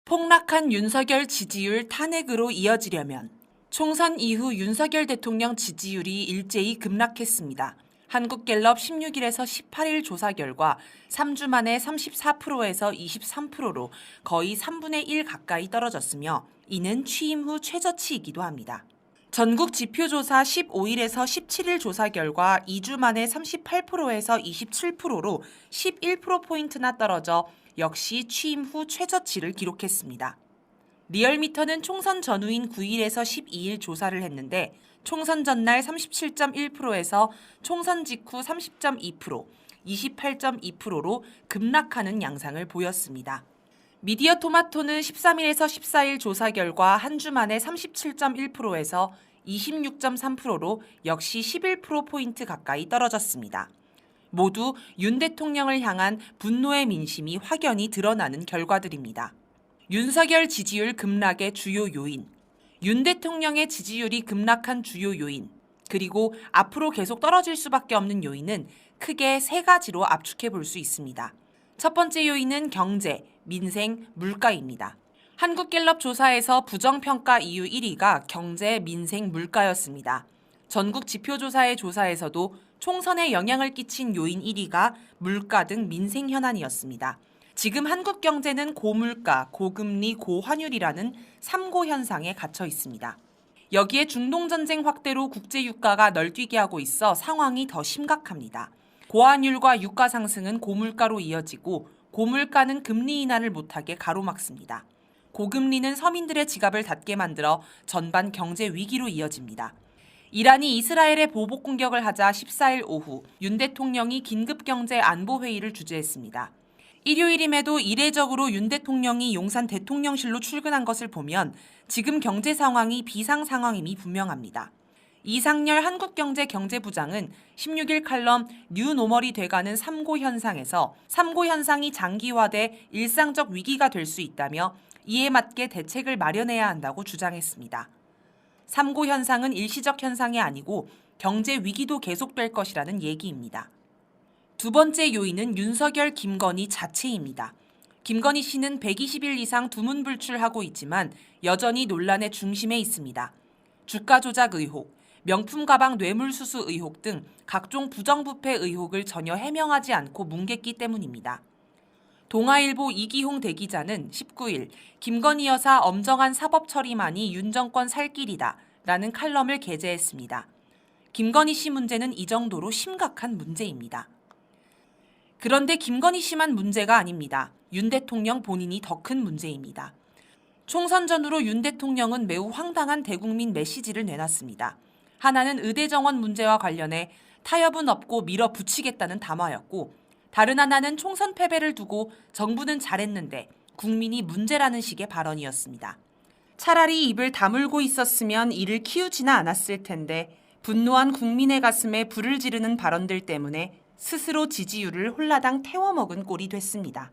폭락한 윤석열 지지율 탄핵으로 이어지려면 총선 이후 윤석열 대통령 지지율이 일제히 급락했습니다. 한국갤럽 16일에서 18일 조사 결과 3주 만에 34%에서 23%로 거의 3분의 1 가까이 떨어졌으며 이는 취임 후 최저치이기도 합니다. 전국 지표조사 15일에서 17일 조사 결과 2주 만에 38%에서 27%로 11%포인트나 떨어져 역시 취임 후 최저치를 기록했습니다. 리얼미터는 총선 전후인 9일에서 12일 조사를 했는데 총선 전날 37.1%에서 총선 직후 30.2%, 28.2%로 급락하는 양상을 보였습니다. 미디어 토마토는 13일에서 14일 조사 결과 한 주 만에 37.1%에서 26.3%로 역시 11%포인트 가까이 떨어졌습니다. 모두 윤 대통령을 향한 분노의 민심이 확연히 드러나는 결과들입니다. 윤석열 지지율 급락의 주요 요인, 윤 대통령의 지지율이 급락한 주요 요인, 그리고 앞으로 계속 떨어질 수밖에 없는 요인은 크게 세 가지로 압축해 볼 수 있습니다. 첫 번째 요인은 경제, 민생, 물가입니다. 한국갤럽 조사에서 부정평가 이유 1위가 경제, 민생, 물가였습니다. 전국 지표조사의 조사에서도 총선에 영향을 끼친 요인 1위가 물가 등 민생 현안이었습니다. 지금 한국 경제는 고물가, 고금리, 고환율이라는 3고 현상에 갇혀 있습니다. 여기에 중동전쟁 확대로 국제유가가 널뛰게 하고 있어 상황이 더 심각합니다. 고환율과 유가 상승은 고물가로 이어지고 고물가는 금리 인하를 못하게 가로막습니다. 고금리는 서민들의 지갑을 닫게 만들어 전반 경제 위기로 이어집니다. 이란이 이스라엘에 보복 공격을 하자 14일 오후 윤 대통령이 긴급경제 안보회의를 주재했습니다. 일요일임에도 이례적으로 윤 대통령이 용산 대통령실로 출근한 것을 보면 지금 경제 상황이 비상 상황임이 분명합니다. 이상열 한국경제경제부장은 16일 칼럼 뉴노멀이 돼가는 3고 현상에서 3고 현상이 장기화돼 일상적 위기가 될 수 있다며 이에 맞게 대책을 마련해야 한다고 주장했습니다. 3고 현상은 일시적 현상이 아니고 경제 위기도 계속될 것이라는 얘기입니다. 두 번째 요인은 윤석열, 김건희 자체입니다. 김건희 씨는 120일 이상 두문불출하고 있지만 여전히 논란의 중심에 있습니다. 주가 조작 의혹, 명품 가방 뇌물수수 의혹 등 각종 부정부패 의혹을 전혀 해명하지 않고 뭉갰기 때문입니다. 동아일보 이기홍 대기자는 19일 김건희 여사 엄정한 사법 처리만이 윤 정권 살 길이다 라는 칼럼을 게재했습니다. 김건희 씨 문제는 이 정도로 심각한 문제입니다. 그런데 김건희 씨만 문제가 아닙니다. 윤 대통령 본인이 더 큰 문제입니다. 총선 전후로 윤 대통령은 매우 황당한 대국민 메시지를 내놨습니다. 하나는 의대 정원 문제와 관련해 타협은 없고 밀어붙이겠다는 담화였고 다른 하나는 총선 패배를 두고 정부는 잘했는데 국민이 문제라는 식의 발언이었습니다. 차라리 입을 다물고 있었으면 이를 키우지나 않았을 텐데 분노한 국민의 가슴에 불을 지르는 발언들 때문에 스스로 지지율을 홀라당 태워먹은 꼴이 됐습니다.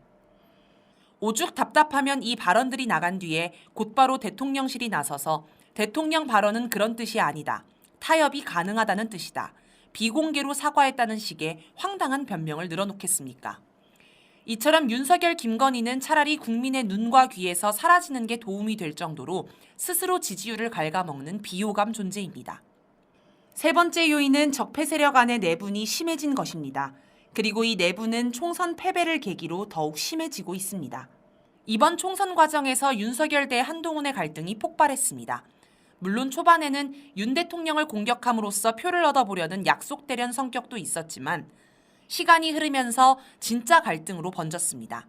오죽 답답하면 이 발언들이 나간 뒤에 곧바로 대통령실이 나서서 대통령 발언은 그런 뜻이 아니다. 타협이 가능하다는 뜻이다. 비공개로 사과했다는 식의 황당한 변명을 늘어놓겠습니까? 이처럼 윤석열, 김건희는 차라리 국민의 눈과 귀에서 사라지는 게 도움이 될 정도로 스스로 지지율을 갉아먹는 비호감 존재입니다. 세 번째 요인은 적폐 세력 안의 내분이 심해진 것입니다. 그리고 이 내분은 총선 패배를 계기로 더욱 심해지고 있습니다. 이번 총선 과정에서 윤석열 대 한동훈의 갈등이 폭발했습니다. 물론 초반에는 윤 대통령을 공격함으로써 표를 얻어보려는 약속대련 성격도 있었지만 시간이 흐르면서 진짜 갈등으로 번졌습니다.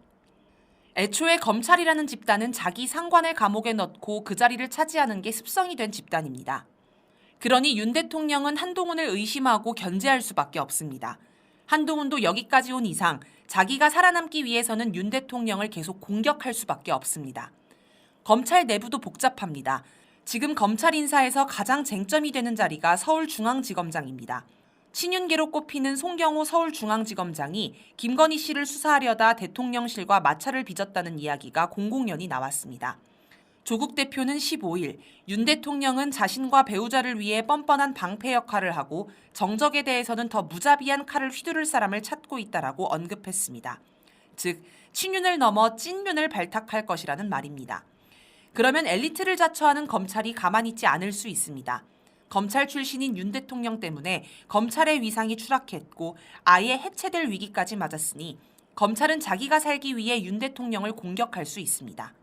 애초에 검찰이라는 집단은 자기 상관을 감옥에 넣고 그 자리를 차지하는 게 습성이 된 집단입니다. 그러니 윤 대통령은 한동훈을 의심하고 견제할 수밖에 없습니다. 한동훈도 여기까지 온 이상 자기가 살아남기 위해서는 윤 대통령을 계속 공격할 수밖에 없습니다. 검찰 내부도 복잡합니다. 지금 검찰 인사에서 가장 쟁점이 되는 자리가 서울중앙지검장입니다. 친윤계로 꼽히는 송경호 서울중앙지검장이 김건희 씨를 수사하려다 대통령실과 마찰을 빚었다는 이야기가 공공연히 나왔습니다. 조국 대표는 15일 윤 대통령은 자신과 배우자를 위해 뻔뻔한 방패 역할을 하고 정적에 대해서는 더 무자비한 칼을 휘두를 사람을 찾고 있다라고 언급했습니다. 즉 친윤을 넘어 찐윤을 발탁할 것이라는 말입니다. 그러면 엘리트를 자처하는 검찰이 가만히 있지 않을 수 있습니다. 검찰 출신인 윤 대통령 때문에 검찰의 위상이 추락했고 아예 해체될 위기까지 맞았으니 검찰은 자기가 살기 위해 윤 대통령을 공격할 수 있습니다.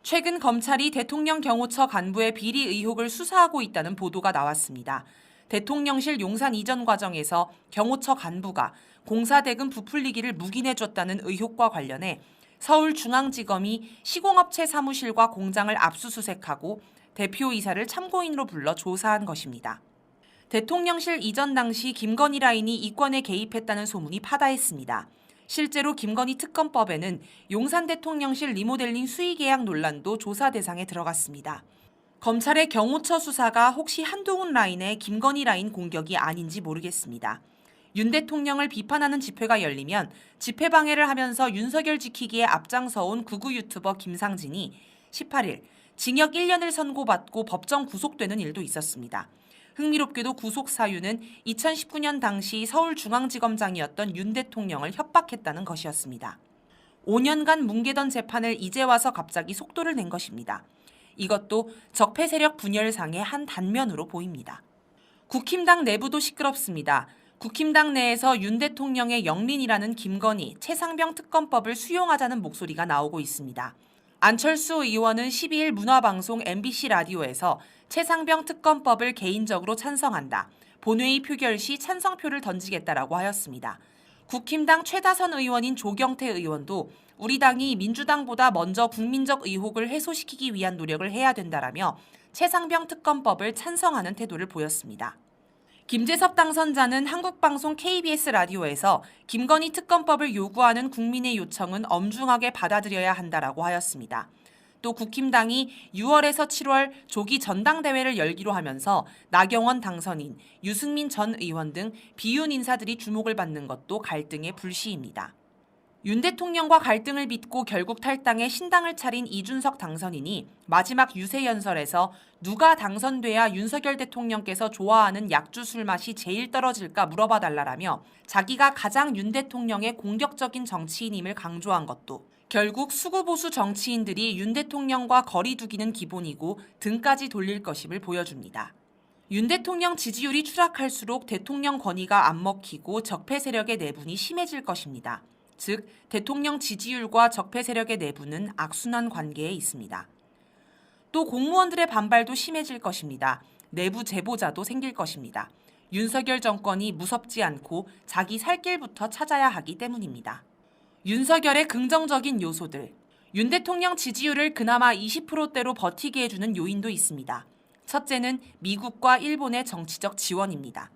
최근 검찰이 대통령 경호처 간부의 비리 의혹을 수사하고 있다는 보도가 나왔습니다. 대통령실 용산 이전 과정에서 경호처 간부가 공사대금 부풀리기를 묵인해줬다는 의혹과 관련해 서울중앙지검이 시공업체 사무실과 공장을 압수수색하고 대표이사를 참고인으로 불러 조사한 것입니다. 대통령실 이전 당시 김건희 라인이 이권에 개입했다는 소문이 파다했습니다. 실제로 김건희 특검법에는 용산 대통령실 리모델링 수의계약 논란도 조사 대상에 들어갔습니다. 검찰의 경호처 수사가 혹시 한동훈 라인의 김건희 라인 공격이 아닌지 모르겠습니다. 윤 대통령을 비판하는 집회가 열리면 집회 방해를 하면서 윤석열 지키기에 앞장서온 구구 유튜버 김상진이 18일 징역 1년을 선고받고 법정 구속되는 일도 있었습니다. 흥미롭게도 구속 사유는 2019년 당시 서울중앙지검장이었던 윤 대통령을 협박했다는 것이었습니다. 5년간 뭉개던 재판을 이제 와서 갑자기 속도를 낸 것입니다. 이것도 적폐 세력 분열상의 한 단면으로 보입니다. 국힘당 내부도 시끄럽습니다. 국힘당 내에서 윤 대통령의 영린이라는 김건희, 최상병 특검법을 수용하자는 목소리가 나오고 있습니다. 안철수 의원은 12일 문화방송 MBC 라디오에서 최상병 특검법을 개인적으로 찬성한다. 본회의 표결 시 찬성표를 던지겠다라고 하였습니다. 국힘당 최다선 의원인 조경태 의원도 우리 당이 민주당보다 먼저 국민적 의혹을 해소시키기 위한 노력을 해야 된다라며 최상병 특검법을 찬성하는 태도를 보였습니다. 김재섭 당선자는 한국방송 KBS 라디오에서 김건희 특검법을 요구하는 국민의 요청은 엄중하게 받아들여야 한다라고 하였습니다. 또 국힘당이 6월에서 7월 조기 전당대회를 열기로 하면서 나경원 당선인, 유승민 전 의원 등 비윤 인사들이 주목을 받는 것도 갈등의 불씨입니다. 윤 대통령과 갈등을 빚고 결국 탈당해 신당을 차린 이준석 당선인이 마지막 유세연설에서 누가 당선돼야 윤석열 대통령께서 좋아하는 약주 술 맛이 제일 떨어질까 물어봐 달라라며 자기가 가장 윤 대통령의 공격적인 정치인임을 강조한 것도 결국 수구보수 정치인들이 윤 대통령과 거리 두기는 기본이고 등까지 돌릴 것임을 보여줍니다. 윤 대통령 지지율이 추락할수록 대통령 권위가 안 먹히고 적폐 세력의 내분이 심해질 것입니다. 즉, 대통령 지지율과 적폐 세력의 내부는 악순환 관계에 있습니다. 또 공무원들의 반발도 심해질 것입니다. 내부 제보자도 생길 것입니다. 윤석열 정권이 무섭지 않고 자기 살 길부터 찾아야 하기 때문입니다. 윤석열의 긍정적인 요소들. 윤 대통령 지지율을 그나마 20%대로 버티게 해주는 요인도 있습니다. 첫째는 미국과 일본의 정치적 지원입니다.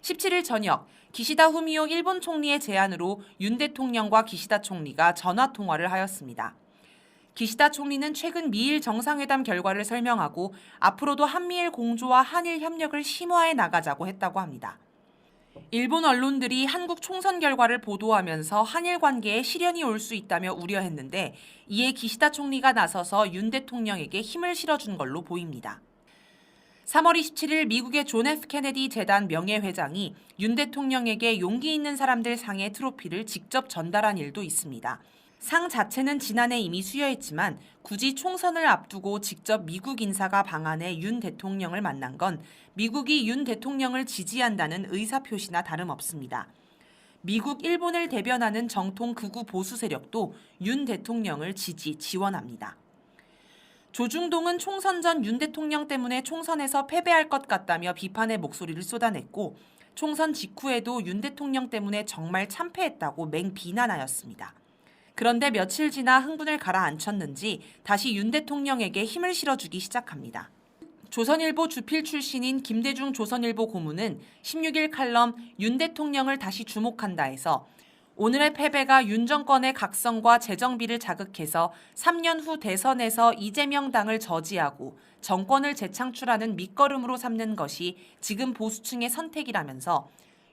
17일 저녁 기시다 후미오 일본 총리의 제안으로 윤 대통령과 기시다 총리가 전화 통화를 하였습니다. 기시다 총리는 최근 미일 정상회담 결과를 설명하고 앞으로도 한미일 공조와 한일 협력을 심화해 나가자고 했다고 합니다. 일본 언론들이 한국 총선 결과를 보도하면서 한일 관계에 시련이 올 수 있다며 우려했는데 이에 기시다 총리가 나서서 윤 대통령에게 힘을 실어준 걸로 보입니다. 3월 27일 미국의 존 F 케네디 재단 명예회장이 윤 대통령에게 용기 있는 사람들 상의 트로피를 직접 전달한 일도 있습니다. 상 자체는 지난해 이미 수여했지만 굳이 총선을 앞두고 직접 미국 인사가 방한해 윤 대통령을 만난 건 미국이 윤 대통령을 지지한다는 의사표시나 다름없습니다. 미국, 일본을 대변하는 정통 극우 보수 세력도 윤 대통령을 지원합니다. 조중동은 총선 전 윤 대통령 때문에 총선에서 패배할 것 같다며 비판의 목소리를 쏟아냈고 총선 직후에도 윤 대통령 때문에 정말 참패했다고 맹비난하였습니다. 그런데 며칠 지나 흥분을 가라앉혔는지 다시 윤 대통령에게 힘을 실어주기 시작합니다. 조선일보 주필 출신인 김대중 조선일보 고문은 16일 칼럼 윤 대통령을 다시 주목한다에서 오늘의 패배가 윤 정권의 각성과 재정비를 자극해서 3년 후 대선에서 이재명 당을 저지하고 정권을 재창출하는 밑거름으로 삼는 것이 지금 보수층의 선택이라면서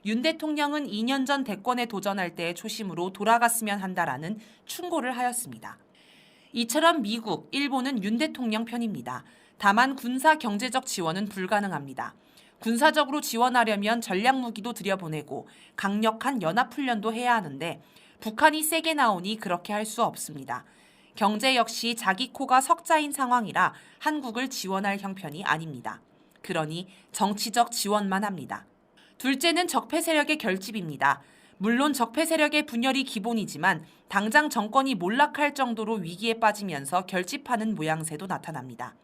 윤 대통령은 2년 전 대권에 도전할 때의 초심으로 돌아갔으면 한다라는 충고를 하였습니다. 이처럼 미국, 일본은 윤 대통령 편입니다. 다만 군사 경제적 지원은 불가능합니다. 군사적으로 지원하려면 전략무기도 들여보내고 강력한 연합훈련도 해야 하는데 북한이 세게 나오니 그렇게 할 수 없습니다. 경제 역시 자기 코가 석자인 상황이라 한국을 지원할 형편이 아닙니다. 그러니 정치적 지원만 합니다. 둘째는 적폐 세력의 결집입니다. 물론 적폐 세력의 분열이 기본이지만 당장 정권이 몰락할 정도로 위기에 빠지면서 결집하는 모양새도 나타납니다.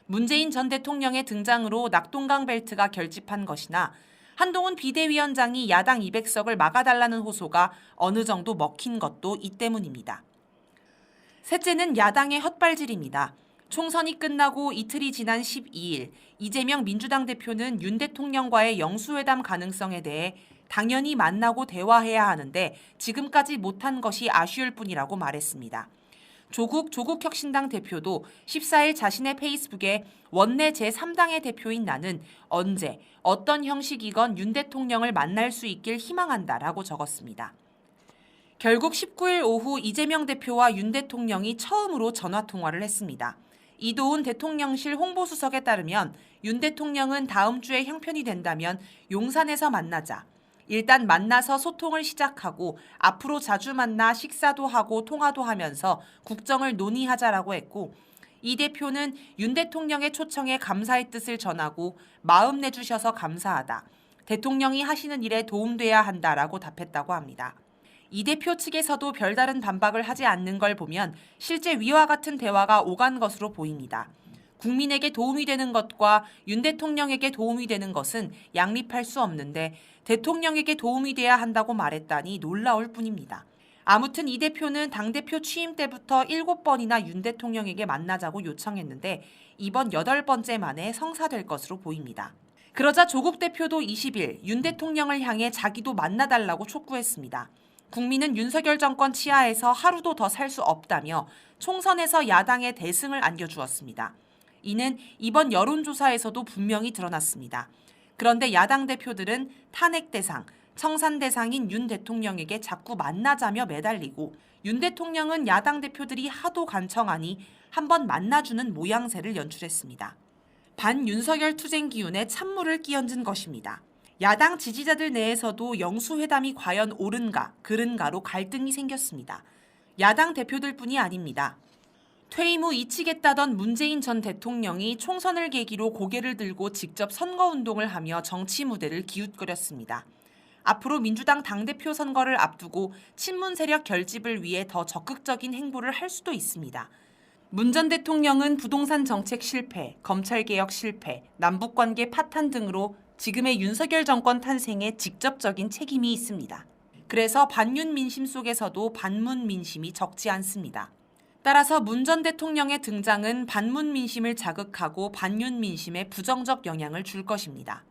문재인 전 대통령의 등장으로 낙동강 벨트가 결집한 것이나 한동훈 비대위원장이 야당 200석을 막아달라는 호소가 어느 정도 먹힌 것도 이 때문입니다. 셋째는 야당의 헛발질입니다. 총선이 끝나고 이틀이 지난 12일 이재명 민주당 대표는 윤 대통령과의 영수회담 가능성에 대해 당연히 만나고 대화해야 하는데 지금까지 못한 것이 아쉬울 뿐이라고 말했습니다. 조국 혁신당 대표도 14일 자신의 페이스북에 원내 제3당의 대표인 나는 언제 어떤 형식이건 윤 대통령을 만날 수 있길 희망한다라고 적었습니다. 결국 19일 오후 이재명 대표와 윤 대통령이 처음으로 전화통화를 했습니다. 이도훈 대통령실 홍보수석에 따르면 윤 대통령은 다음 주에 형편이 된다면 용산에서 만나자. 일단 만나서 소통을 시작하고 앞으로 자주 만나 식사도 하고 통화도 하면서 국정을 논의하자라고 했고 이 대표는 윤 대통령의 초청에 감사의 뜻을 전하고 마음 내주셔서 감사하다. 대통령이 하시는 일에 도움돼야 한다라고 답했다고 합니다. 이 대표 측에서도 별다른 반박을 하지 않는 걸 보면 실제 위와 같은 대화가 오간 것으로 보입니다. 국민에게 도움이 되는 것과 윤 대통령에게 도움이 되는 것은 양립할 수 없는데 대통령에게 도움이 돼야 한다고 말했다니 놀라울 뿐입니다. 아무튼 이 대표는 당대표 취임 때부터 7번이나 윤 대통령에게 만나자고 요청했는데 이번 8번째 만에 성사될 것으로 보입니다. 그러자 조국 대표도 20일 윤 대통령을 향해 자기도 만나달라고 촉구했습니다. 국민은 윤석열 정권 치하에서 하루도 더 살 수 없다며 총선에서 야당의 대승을 안겨주었습니다. 이는 이번 여론조사에서도 분명히 드러났습니다. 그런데 야당 대표들은 탄핵 대상, 청산 대상인 윤 대통령에게 자꾸 만나자며 매달리고 윤 대통령은 야당 대표들이 하도 간청하니 한번 만나주는 모양새를 연출했습니다. 반윤석열 투쟁 기운에 찬물을 끼얹은 것입니다. 야당 지지자들 내에서도 영수회담이 과연 옳은가, 그른가로 갈등이 생겼습니다. 야당 대표들뿐이 아닙니다. 퇴임 후 잊히겠다던 문재인 전 대통령이 총선을 계기로 고개를 들고 직접 선거운동을 하며 정치 무대를 기웃거렸습니다. 앞으로 민주당 당대표 선거를 앞두고 친문 세력 결집을 위해 더 적극적인 행보를 할 수도 있습니다. 문 전 대통령은 부동산 정책 실패, 검찰개혁 실패, 남북관계 파탄 등으로 지금의 윤석열 정권 탄생에 직접적인 책임이 있습니다. 그래서 반윤 민심 속에서도 반문 민심이 적지 않습니다. 따라서 문 전 대통령의 등장은 반문 민심을 자극하고 반윤 민심에 부정적 영향을 줄 것입니다.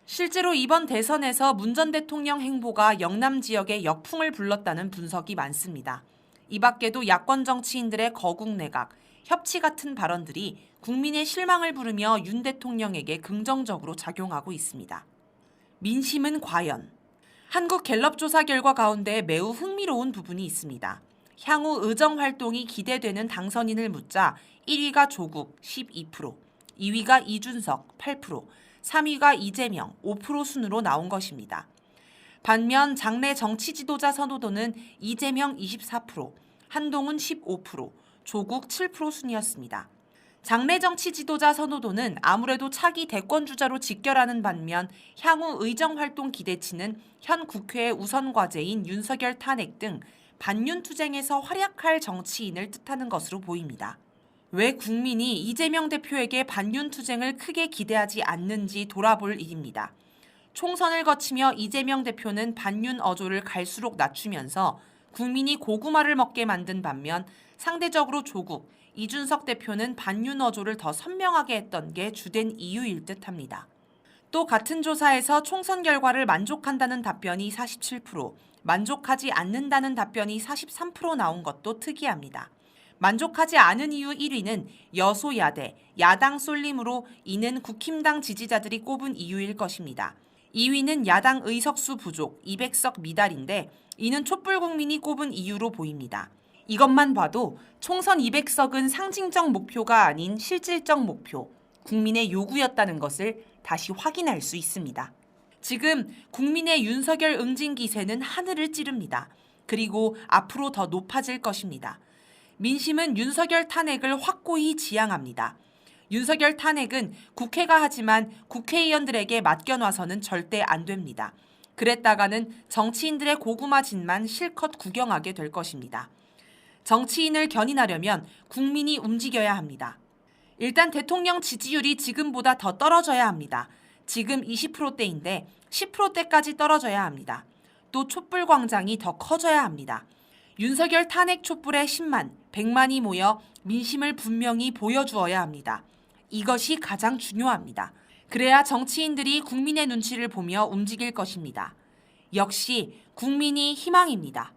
실제로 이번 대선에서 문 전 대통령 행보가 영남 지역에 역풍을 불렀다는 분석이 많습니다. 이 밖에도 야권 정치인들의 거국 내각, 협치 같은 발언들이 국민의 실망을 부르며 윤 대통령에게 긍정적으로 작용하고 있습니다. 민심은 과연? 한국 갤럽 조사 결과 가운데 매우 흥미로운 부분이 있습니다. 향후 의정 활동이 기대되는 당선인을 묻자 1위가 조국 12%, 2위가 이준석 8%, 3위가 이재명 5% 순으로 나온 것입니다. 반면 장내 정치 지도자 선호도는 이재명 24%, 한동훈 15%, 조국 7% 순이었습니다. 장내 정치 지도자 선호도는 아무래도 차기 대권 주자로 직결하는 반면 향후 의정 활동 기대치는 현 국회의 우선 과제인 윤석열 탄핵 등 반윤 투쟁에서 활약할 정치인을 뜻하는 것으로 보입니다. 왜 국민이 이재명 대표에게 반윤 투쟁을 크게 기대하지 않는지 돌아볼 일입니다. 총선을 거치며 이재명 대표는 반윤 어조를 갈수록 낮추면서 국민이 고구마를 먹게 만든 반면 상대적으로 조국, 이준석 대표는 반윤 어조를 더 선명하게 했던 게 주된 이유일 듯합니다. 또 같은 조사에서 총선 결과를 만족한다는 답변이 47%, 만족하지 않는다는 답변이 43% 나온 것도 특이합니다. 만족하지 않은 이유 1위는 여소야대, 야당 쏠림으로 이는 국힘당 지지자들이 꼽은 이유일 것입니다. 2위는 야당 의석수 부족, 200석 미달인데 이는 촛불 국민이 꼽은 이유로 보입니다. 이것만 봐도 총선 200석은 상징적 목표가 아닌 실질적 목표, 국민의 요구였다는 것을 다시 확인할 수 있습니다. 지금 국민의 윤석열 응징 기세는 하늘을 찌릅니다. 그리고 앞으로 더 높아질 것입니다. 민심은 윤석열 탄핵을 확고히 지향합니다. 윤석열 탄핵은 국회가 하지만 국회의원들에게 맡겨놔서는 절대 안 됩니다. 그랬다가는 정치인들의 고구마짓만 실컷 구경하게 될 것입니다. 정치인을 견인하려면 국민이 움직여야 합니다. 일단 대통령 지지율이 지금보다 더 떨어져야 합니다. 지금 20%대인데 10%대까지 떨어져야 합니다. 또 촛불 광장이 더 커져야 합니다. 윤석열 탄핵 촛불에 10만, 100만이 모여 민심을 분명히 보여주어야 합니다. 이것이 가장 중요합니다. 그래야 정치인들이 국민의 눈치를 보며 움직일 것입니다. 역시 국민이 희망입니다.